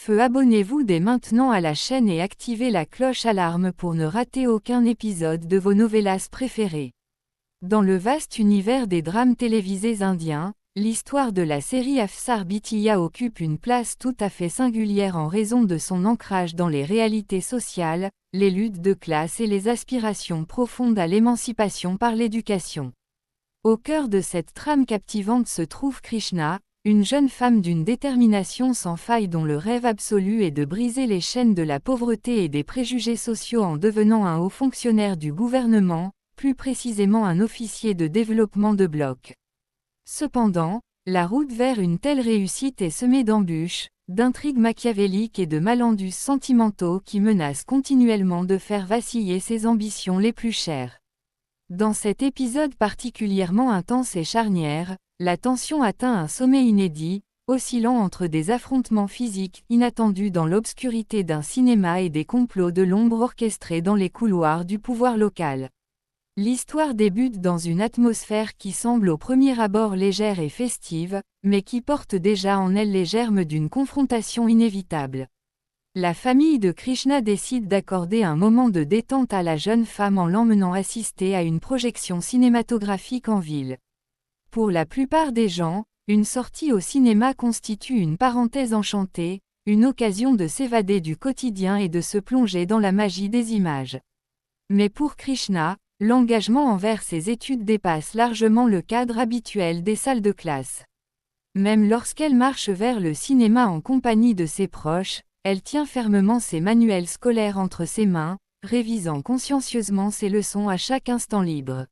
feu, abonnez-vous dès maintenant à la chaîne et activez la cloche alarme pour ne rater aucun épisode de vos novellas préférées. Dans le vaste univers des drames télévisés indiens, l'histoire de la série Afsar Bitiya occupe une place tout à fait singulière en raison de son ancrage dans les réalités sociales, les luttes de classe et les aspirations profondes à l'émancipation par l'éducation. Au cœur de cette trame captivante se trouve Krishna, une jeune femme d'une détermination sans faille dont le rêve absolu est de briser les chaînes de la pauvreté et des préjugés sociaux en devenant un haut fonctionnaire du gouvernement, plus précisément un officier de développement de bloc. Cependant, la route vers une telle réussite est semée d'embûches, d'intrigues machiavéliques et de malentendus sentimentaux qui menacent continuellement de faire vaciller ses ambitions les plus chères. Dans cet épisode particulièrement intense et charnière, la tension atteint un sommet inédit, oscillant entre des affrontements physiques inattendus dans l'obscurité d'un cinéma et des complots de l'ombre orchestrés dans les couloirs du pouvoir local. L'histoire débute dans une atmosphère qui semble au premier abord légère et festive, mais qui porte déjà en elle les germes d'une confrontation inévitable. La famille de Krishna décide d'accorder un moment de détente à la jeune femme en l'emmenant assister à une projection cinématographique en ville. Pour la plupart des gens, une sortie au cinéma constitue une parenthèse enchantée, une occasion de s'évader du quotidien et de se plonger dans la magie des images. Mais pour Krishna, l'engagement envers ses études dépasse largement le cadre habituel des salles de classe. Même lorsqu'elle marche vers le cinéma en compagnie de ses proches, elle tient fermement ses manuels scolaires entre ses mains, révisant consciencieusement ses leçons à chaque instant libre.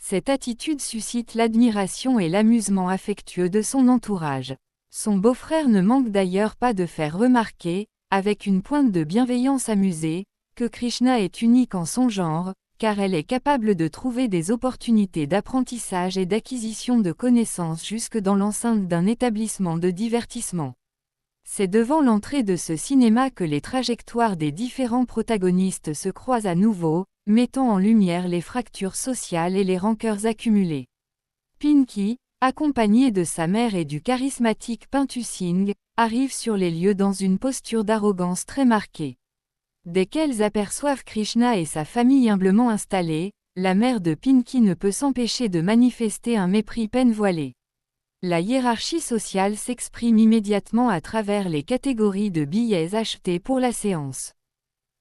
Cette attitude suscite l'admiration et l'amusement affectueux de son entourage. Son beau-frère ne manque d'ailleurs pas de faire remarquer, avec une pointe de bienveillance amusée, que Krishna est unique en son genre, car elle est capable de trouver des opportunités d'apprentissage et d'acquisition de connaissances jusque dans l'enceinte d'un établissement de divertissement. C'est devant l'entrée de ce cinéma que les trajectoires des différents protagonistes se croisent à nouveau, mettant en lumière les fractures sociales et les rancœurs accumulées. Pinky, accompagnée de sa mère et du charismatique Pintu Singh, arrive sur les lieux dans une posture d'arrogance très marquée. Dès qu'elles aperçoivent Krishna et sa famille humblement installée, la mère de Pinky ne peut s'empêcher de manifester un mépris peine voilé. La hiérarchie sociale s'exprime immédiatement à travers les catégories de billets achetés pour la séance.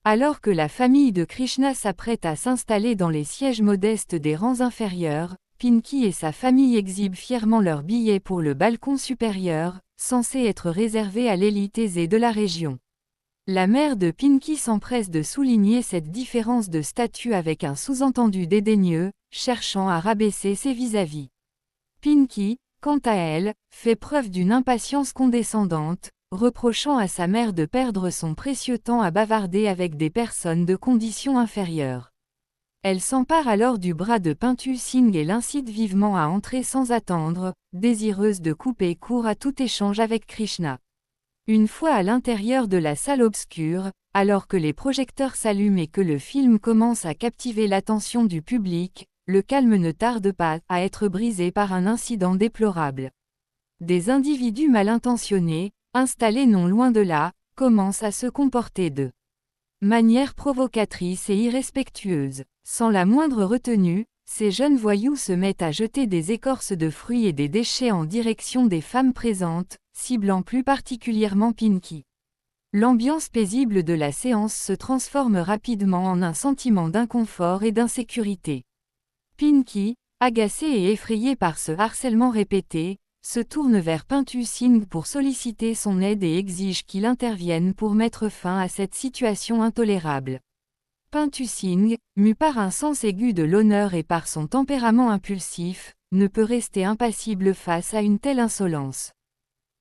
Alors que la famille de Krishna s'apprête à s'installer dans les sièges modestes des rangs inférieurs, Pinky et sa famille exhibent fièrement leurs billets pour le balcon supérieur, censé être réservé à l'élite aisée de la région. La mère de Pinky s'empresse de souligner cette différence de statut avec un sous-entendu dédaigneux, cherchant à rabaisser ses vis-à-vis. Pinky, quant à elle, fait preuve d'une impatience condescendante, reprochant à sa mère de perdre son précieux temps à bavarder avec des personnes de condition inférieure. Elle s'empare alors du bras de Pintu Singh et l'incite vivement à entrer sans attendre, désireuse de couper court à tout échange avec Krishna. Une fois à l'intérieur de la salle obscure, alors que les projecteurs s'allument et que le film commence à captiver l'attention du public, le calme ne tarde pas à être brisé par un incident déplorable. Des individus mal intentionnés, installés non loin de là, commencent à se comporter de manière provocatrice et irrespectueuse. Sans la moindre retenue, ces jeunes voyous se mettent à jeter des écorces de fruits et des déchets en direction des femmes présentes, ciblant plus particulièrement Pinky. L'ambiance paisible de la séance se transforme rapidement en un sentiment d'inconfort et d'insécurité. Pinky, agacée et effrayée par ce harcèlement répété, se tourne vers Pintu Singh pour solliciter son aide et exige qu'il intervienne pour mettre fin à cette situation intolérable. Pintu Singh, mu par un sens aigu de l'honneur et par son tempérament impulsif, ne peut rester impassible face à une telle insolence.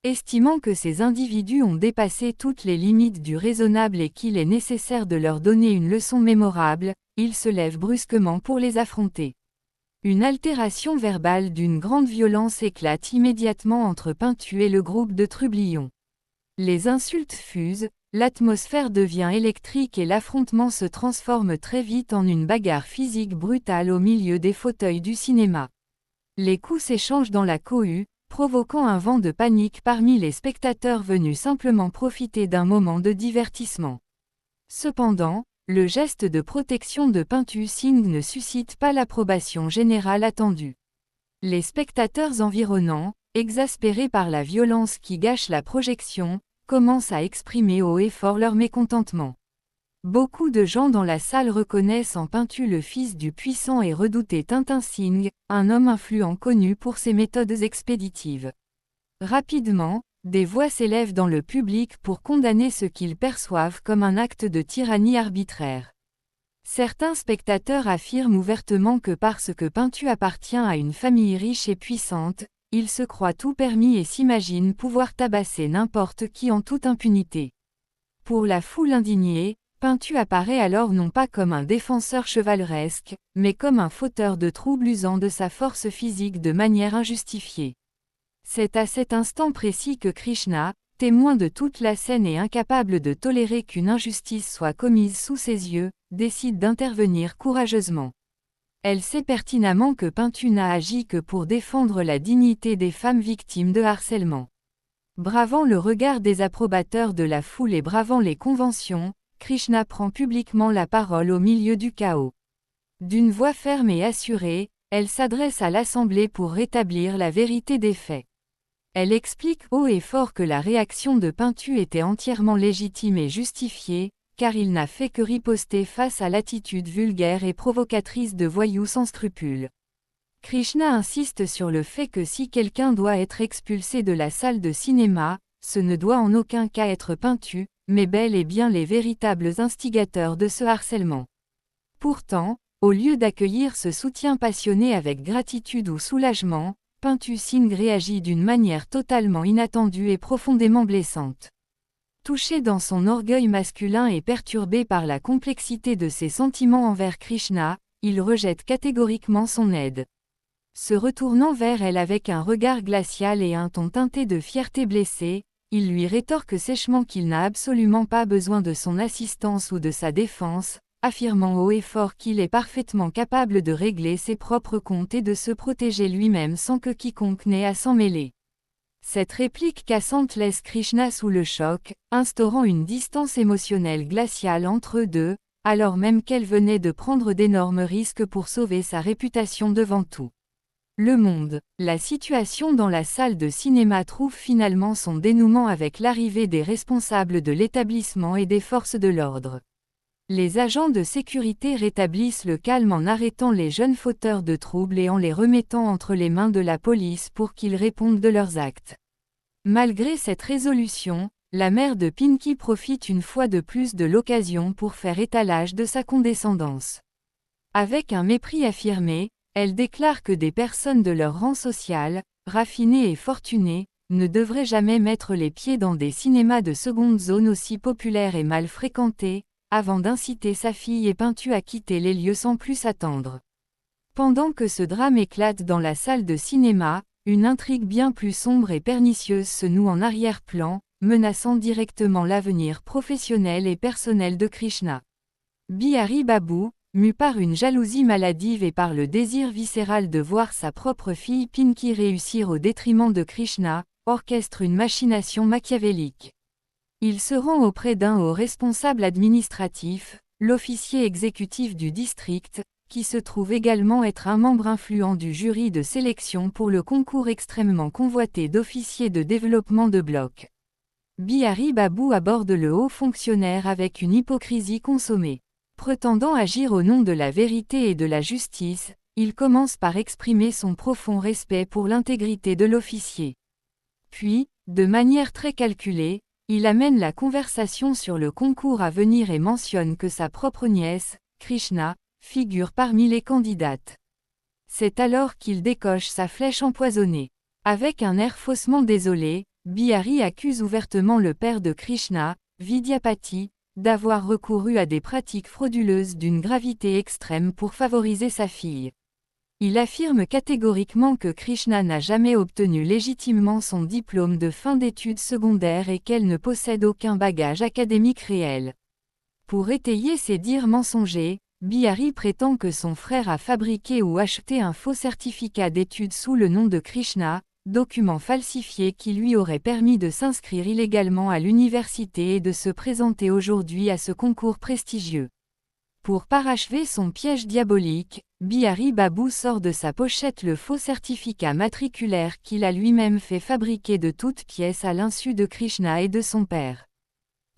Estimant que ces individus ont dépassé toutes les limites du raisonnable et qu'il est nécessaire de leur donner une leçon mémorable, il se lève brusquement pour les affronter. Une altération verbale d'une grande violence éclate immédiatement entre Pintu et le groupe de trublions. Les insultes fusent, l'atmosphère devient électrique et l'affrontement se transforme très vite en une bagarre physique brutale au milieu des fauteuils du cinéma. Les coups s'échangent dans la cohue, provoquant un vent de panique parmi les spectateurs venus simplement profiter d'un moment de divertissement. Cependant, le geste de protection de Pintu Singh ne suscite pas l'approbation générale attendue. Les spectateurs environnants, exaspérés par la violence qui gâche la projection, commencent à exprimer haut et fort leur mécontentement. Beaucoup de gens dans la salle reconnaissent en Pintu le fils du puissant et redouté Tintin Singh, un homme influent connu pour ses méthodes expéditives. Rapidement, des voix s'élèvent dans le public pour condamner ce qu'ils perçoivent comme un acte de tyrannie arbitraire. Certains spectateurs affirment ouvertement que parce que Pintu appartient à une famille riche et puissante, il se croit tout permis et s'imagine pouvoir tabasser n'importe qui en toute impunité. Pour la foule indignée, Pintu apparaît alors non pas comme un défenseur chevaleresque, mais comme un fauteur de troubles usant de sa force physique de manière injustifiée. C'est à cet instant précis que Krishna, témoin de toute la scène et incapable de tolérer qu'une injustice soit commise sous ses yeux, décide d'intervenir courageusement. Elle sait pertinemment que Pintu n'a agi que pour défendre la dignité des femmes victimes de harcèlement. Bravant le regard des approbateurs de la foule et bravant les conventions, Krishna prend publiquement la parole au milieu du chaos. D'une voix ferme et assurée, elle s'adresse à l'Assemblée pour rétablir la vérité des faits. Elle explique haut et fort que la réaction de Pintu était entièrement légitime et justifiée, car il n'a fait que riposter face à l'attitude vulgaire et provocatrice de voyous sans scrupules. Krishna insiste sur le fait que si quelqu'un doit être expulsé de la salle de cinéma, ce ne doit en aucun cas être Pintu, mais bel et bien les véritables instigateurs de ce harcèlement. Pourtant, au lieu d'accueillir ce soutien passionné avec gratitude ou soulagement, Pintu Singh réagit d'une manière totalement inattendue et profondément blessante. Touché dans son orgueil masculin et perturbé par la complexité de ses sentiments envers Krishna, il rejette catégoriquement son aide. Se retournant vers elle avec un regard glacial et un ton teinté de fierté blessée, il lui rétorque sèchement qu'il n'a absolument pas besoin de son assistance ou de sa défense, affirmant haut et fort qu'il est parfaitement capable de régler ses propres comptes et de se protéger lui-même sans que quiconque n'ait à s'en mêler. Cette réplique cassante laisse Krishna sous le choc, instaurant une distance émotionnelle glaciale entre eux deux, alors même qu'elle venait de prendre d'énormes risques pour sauver sa réputation devant tout le monde. La situation dans la salle de cinéma trouve finalement son dénouement avec l'arrivée des responsables de l'établissement et des forces de l'ordre. Les agents de sécurité rétablissent le calme en arrêtant les jeunes fauteurs de troubles et en les remettant entre les mains de la police pour qu'ils répondent de leurs actes. Malgré cette résolution, la mère de Pinky profite une fois de plus de l'occasion pour faire étalage de sa condescendance. Avec un mépris affirmé, elle déclare que des personnes de leur rang social, raffinées et fortunées, ne devraient jamais mettre les pieds dans des cinémas de seconde zone aussi populaires et mal fréquentés, avant d'inciter sa fille et Pintu à quitter les lieux sans plus attendre. Pendant que ce drame éclate dans la salle de cinéma, une intrigue bien plus sombre et pernicieuse se noue en arrière-plan, menaçant directement l'avenir professionnel et personnel de Krishna. Bihari Babu, mu par une jalousie maladive et par le désir viscéral de voir sa propre fille Pinky réussir au détriment de Krishna, orchestre une machination machiavélique. Il se rend auprès d'un haut responsable administratif, l'officier exécutif du district, qui se trouve également être un membre influent du jury de sélection pour le concours extrêmement convoité d'officiers de développement de bloc. Bihari Babu aborde le haut fonctionnaire avec une hypocrisie consommée. Prétendant agir au nom de la vérité et de la justice, il commence par exprimer son profond respect pour l'intégrité de l'officier. Puis, de manière très calculée, il amène la conversation sur le concours à venir et mentionne que sa propre nièce, Krishna, figure parmi les candidates. C'est alors qu'il décoche sa flèche empoisonnée. Avec un air faussement désolé, Bihari accuse ouvertement le père de Krishna, Vidyapati, d'avoir recouru à des pratiques frauduleuses d'une gravité extrême pour favoriser sa fille. Il affirme catégoriquement que Krishna n'a jamais obtenu légitimement son diplôme de fin d'études secondaires et qu'elle ne possède aucun bagage académique réel. Pour étayer ses dires mensongers, Bihari prétend que son frère a fabriqué ou acheté un faux certificat d'études sous le nom de Krishna, document falsifié qui lui aurait permis de s'inscrire illégalement à l'université et de se présenter aujourd'hui à ce concours prestigieux. Pour parachever son piège diabolique, Bihari Babu sort de sa pochette le faux certificat matriculaire qu'il a lui-même fait fabriquer de toutes pièces à l'insu de Krishna et de son père.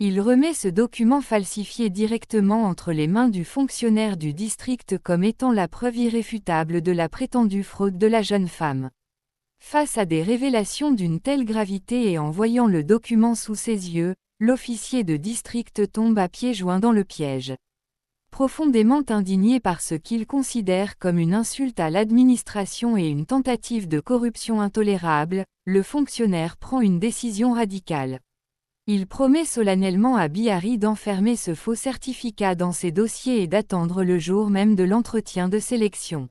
Il remet ce document falsifié directement entre les mains du fonctionnaire du district comme étant la preuve irréfutable de la prétendue fraude de la jeune femme. Face à des révélations d'une telle gravité et en voyant le document sous ses yeux, l'officier de district tombe à pieds joints dans le piège. Profondément indigné par ce qu'il considère comme une insulte à l'administration et une tentative de corruption intolérable, le fonctionnaire prend une décision radicale. Il promet solennellement à Bihari d'enfermer ce faux certificat dans ses dossiers et d'attendre le jour même de l'entretien de sélection.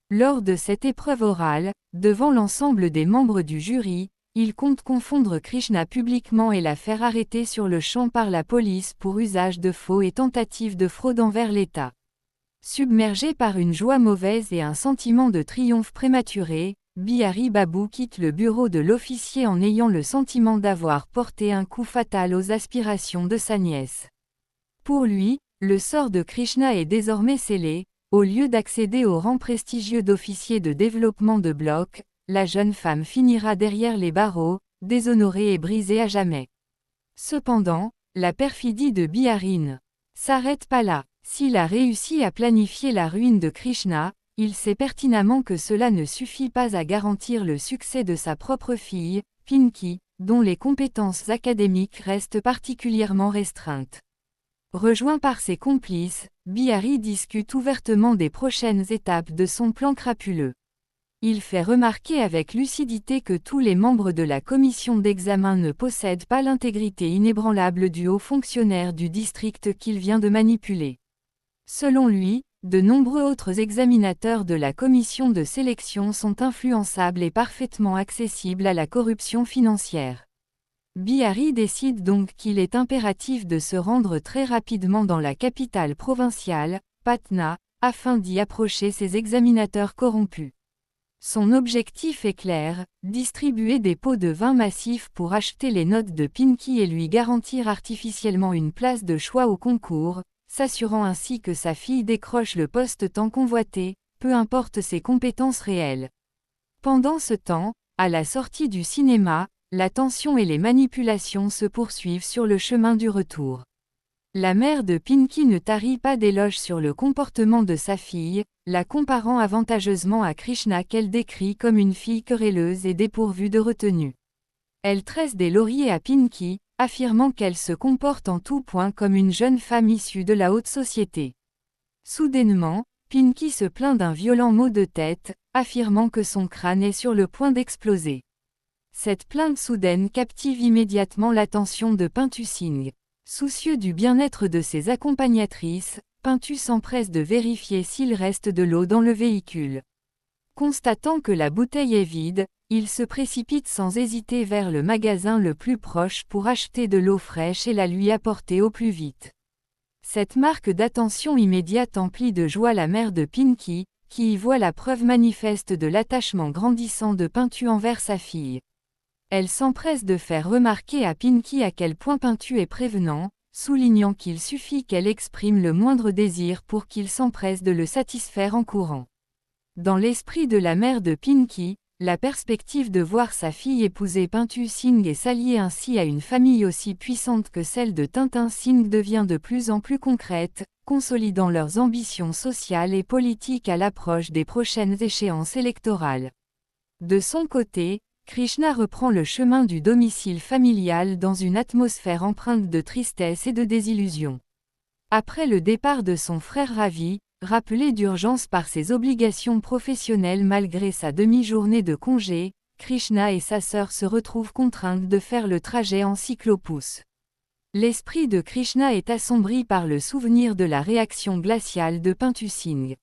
Lors de cette épreuve orale, devant l'ensemble des membres du jury, il compte confondre Krishna publiquement et la faire arrêter sur le champ par la police pour usage de faux et tentative de fraude envers l'État. Submergé par une joie mauvaise et un sentiment de triomphe prématuré, Bihari Babu quitte le bureau de l'officier en ayant le sentiment d'avoir porté un coup fatal aux aspirations de sa nièce. Pour lui, le sort de Krishna est désormais scellé. Au lieu d'accéder au rang prestigieux d'officier de développement de bloc, la jeune femme finira derrière les barreaux, déshonorée et brisée à jamais. Cependant, la perfidie de Bihari ne s'arrête pas là. S'il a réussi à planifier la ruine de Krishna, il sait pertinemment que cela ne suffit pas à garantir le succès de sa propre fille, Pinky, dont les compétences académiques restent particulièrement restreintes. Rejoint par ses complices, Bihari discute ouvertement des prochaines étapes de son plan crapuleux. Il fait remarquer avec lucidité que tous les membres de la commission d'examen ne possèdent pas l'intégrité inébranlable du haut fonctionnaire du district qu'il vient de manipuler. Selon lui, de nombreux autres examinateurs de la commission de sélection sont influençables et parfaitement accessibles à la corruption financière. Bihari décide donc qu'il est impératif de se rendre très rapidement dans la capitale provinciale, Patna, afin d'y approcher ces examinateurs corrompus. Son objectif est clair, distribuer des pots de vin massifs pour acheter les notes de Pinky et lui garantir artificiellement une place de choix au concours, s'assurant ainsi que sa fille décroche le poste tant convoité, peu importe ses compétences réelles. Pendant ce temps, à la sortie du cinéma, la tension et les manipulations se poursuivent sur le chemin du retour. La mère de Pinky ne tarit pas d'éloges sur le comportement de sa fille, la comparant avantageusement à Krishna qu'elle décrit comme une fille querelleuse et dépourvue de retenue. Elle tresse des lauriers à Pinky, affirmant qu'elle se comporte en tout point comme une jeune femme issue de la haute société. Soudainement, Pinky se plaint d'un violent maux de tête, affirmant que son crâne est sur le point d'exploser. Cette plainte soudaine captive immédiatement l'attention de Pintu Singh. Soucieux du bien-être de ses accompagnatrices, Pintu s'empresse de vérifier s'il reste de l'eau dans le véhicule. Constatant que la bouteille est vide, il se précipite sans hésiter vers le magasin le plus proche pour acheter de l'eau fraîche et la lui apporter au plus vite. Cette marque d'attention immédiate emplit de joie la mère de Pinky, qui y voit la preuve manifeste de l'attachement grandissant de Pintu envers sa fille. Elle s'empresse de faire remarquer à Pinky à quel point Pintu est prévenant, soulignant qu'il suffit qu'elle exprime le moindre désir pour qu'il s'empresse de le satisfaire en courant. Dans l'esprit de la mère de Pinky, la perspective de voir sa fille épouser Pintu Singh et s'allier ainsi à une famille aussi puissante que celle de Tintin Singh devient de plus en plus concrète, consolidant leurs ambitions sociales et politiques à l'approche des prochaines échéances électorales. De son côté, Krishna reprend le chemin du domicile familial dans une atmosphère empreinte de tristesse et de désillusion. Après le départ de son frère Ravi, rappelé d'urgence par ses obligations professionnelles malgré sa demi-journée de congé, Krishna et sa sœur se retrouvent contraintes de faire le trajet en cyclopousse. L'esprit de Krishna est assombri par le souvenir de la réaction glaciale de Pintu Singh.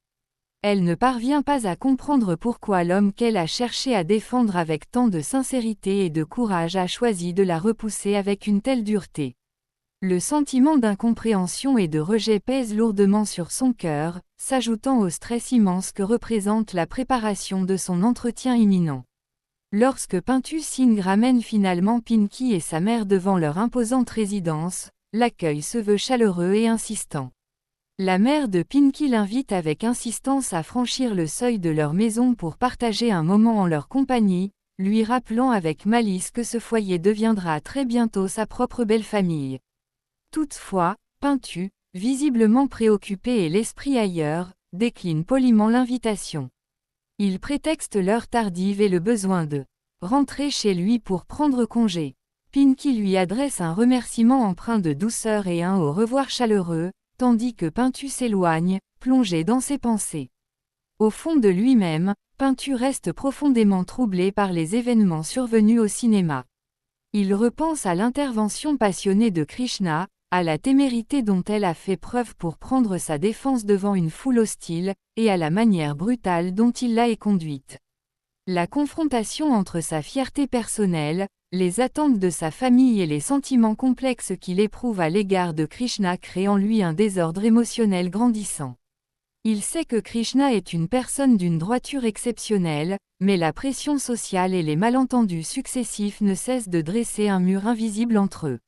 Elle ne parvient pas à comprendre pourquoi l'homme qu'elle a cherché à défendre avec tant de sincérité et de courage a choisi de la repousser avec une telle dureté. Le sentiment d'incompréhension et de rejet pèse lourdement sur son cœur, s'ajoutant au stress immense que représente la préparation de son entretien imminent. Lorsque Pintu Singh ramène finalement Pinky et sa mère devant leur imposante résidence, l'accueil se veut chaleureux et insistant. La mère de Pinky l'invite avec insistance à franchir le seuil de leur maison pour partager un moment en leur compagnie, lui rappelant avec malice que ce foyer deviendra très bientôt sa propre belle famille. Toutefois, Pintu, visiblement préoccupé et l'esprit ailleurs, décline poliment l'invitation. Il prétexte l'heure tardive et le besoin de rentrer chez lui pour prendre congé. Pinky lui adresse un remerciement empreint de douceur et un au revoir chaleureux, tandis que Pintu s'éloigne, plongé dans ses pensées. Au fond de lui-même, Pintu reste profondément troublé par les événements survenus au cinéma. Il repense à l'intervention passionnée de Krishna, à la témérité dont elle a fait preuve pour prendre sa défense devant une foule hostile, et à la manière brutale dont il l'a conduite. La confrontation entre sa fierté personnelle, les attentes de sa famille et les sentiments complexes qu'il éprouve à l'égard de Krishna créent en lui un désordre émotionnel grandissant. Il sait que Krishna est une personne d'une droiture exceptionnelle, mais la pression sociale et les malentendus successifs ne cessent de dresser un mur invisible entre eux.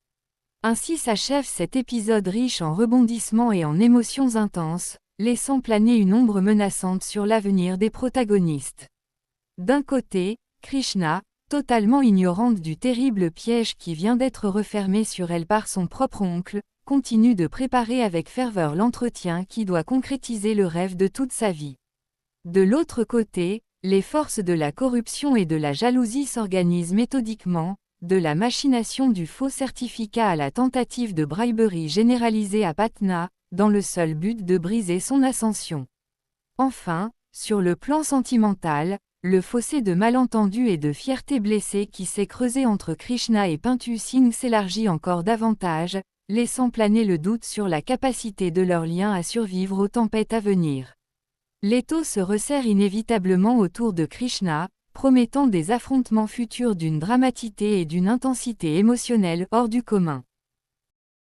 Ainsi s'achève cet épisode riche en rebondissements et en émotions intenses, laissant planer une ombre menaçante sur l'avenir des protagonistes. D'un côté, Krishna, totalement ignorante du terrible piège qui vient d'être refermé sur elle par son propre oncle, continue de préparer avec ferveur l'entretien qui doit concrétiser le rêve de toute sa vie. De l'autre côté, les forces de la corruption et de la jalousie s'organisent méthodiquement, de la machination du faux certificat à la tentative de briberie généralisée à Patna, dans le seul but de briser son ascension. Enfin, sur le plan sentimental, le fossé de malentendus et de fierté blessée qui s'est creusé entre Krishna et Pintu Singh s'élargit encore davantage, laissant planer le doute sur la capacité de leur lien à survivre aux tempêtes à venir. L'étau se resserre inévitablement autour de Krishna, promettant des affrontements futurs d'une dramaticité et d'une intensité émotionnelle hors du commun.